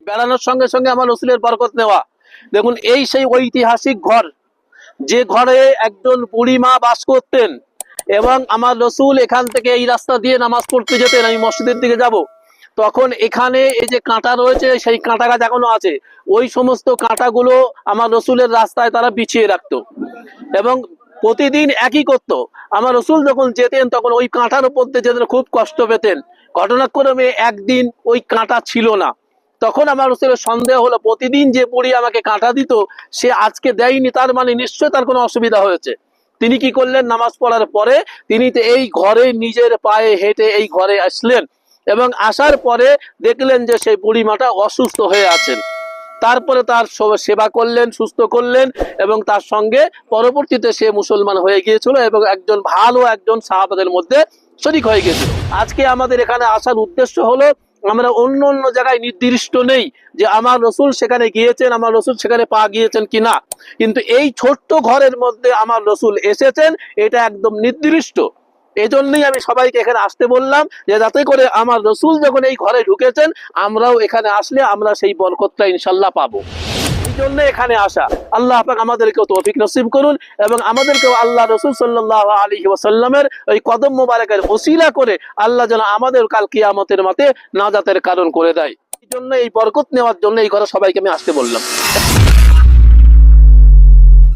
বেড়ানোর সঙ্গে সঙ্গে আমার রসুলের বরকত নেওয়া। দেখুন, এই সেই ঐতিহাসিক ঘর, যে ঘরে একজন বুড়ি মা বাস করতেন, এবং আমার রসুল এখান থেকে এই রাস্তা দিয়ে নামাজ পড়তে যেতেন। আমি মসজিদের দিকে যাব, তখন এখানে এই যে কাঁটা রয়েছে, সেই কাঁটা গাছ এখনো আছে। ওই সমস্ত কাঁটাগুলো আমার রসুলের রাস্তায় তারা বিছিয়ে রাখতো, এবং প্রতিদিন একই করতো। আমার রসুল যখন যেতেন তখন ওই কাঁটার উপর দিয়ে যেতেন, খুব কষ্ট পেতেন। ঘটনাক্রমে একদিন ওই কাঁটা ছিল না। তখন আমার রসুলের সন্দেহ হলো, প্রতিদিন যে বুড়ি আমাকে কাঁটা দিত সে আজকে দেয়নি, তার মানে নিশ্চয় তার কোনো অসুবিধা হয়েছে। তিনি কি করলেন, নামাজ পড়ার পরে তিনি তো এই ঘরে নিজের পায়ে হেঁটে এই ঘরে আসলেন, এবং আসার পরে দেখলেন যে সেই বুড়িমাটা অসুস্থ হয়ে আছেন। তারপরে তার সেবা করলেন, সুস্থ করলেন, এবং তার সঙ্গে পরবর্তীতে সে মুসলমান হয়ে গিয়েছিল এবং একজন সাহাবাদের মধ্যে শরীক হয়ে গিয়েছিল। আজকে আমাদের এখানে আসার উদ্দেশ্য হলো, আমরা অন্য অন্য জায়গায় নির্দিষ্ট নেই যে আমার রসুল সেখানে গিয়েছেন, আমার রসুল সেখানে পা গিয়েছেন কিনা, কিন্তু এই ছোট্ট ঘরের মধ্যে আমার রসুল এসেছেন, এটা একদম নির্দিষ্ট। এই জন্যই আমি সবাইকে এখানে আসতে বললাম, যে যাতে করে আমার রসুল যখন এই ঘরে ঢুকেছেন, আমরাও এখানে আসলে আমরা সেই বরকতটা ইনশাল্লাহ পাবো। এই জন্য এখানে আসা। আল্লাহ পাক আমাদেরকেও তৌফিক নসিব করুন, এবং আমাদেরকেও আল্লাহ রসুল সাল্লাল্লাহু আলাইহি ওয়াসাল্লামের ওই কদম মোবারকের ওসিলা করে আল্লাহ যেন আমাদের কাল কিয়ামতের মাঠে নাজাতের কারণ করে দেয়। এই জন্য এই বরকত নেওয়ার জন্য এই ঘরে সবাইকে আমি আসতে বললাম।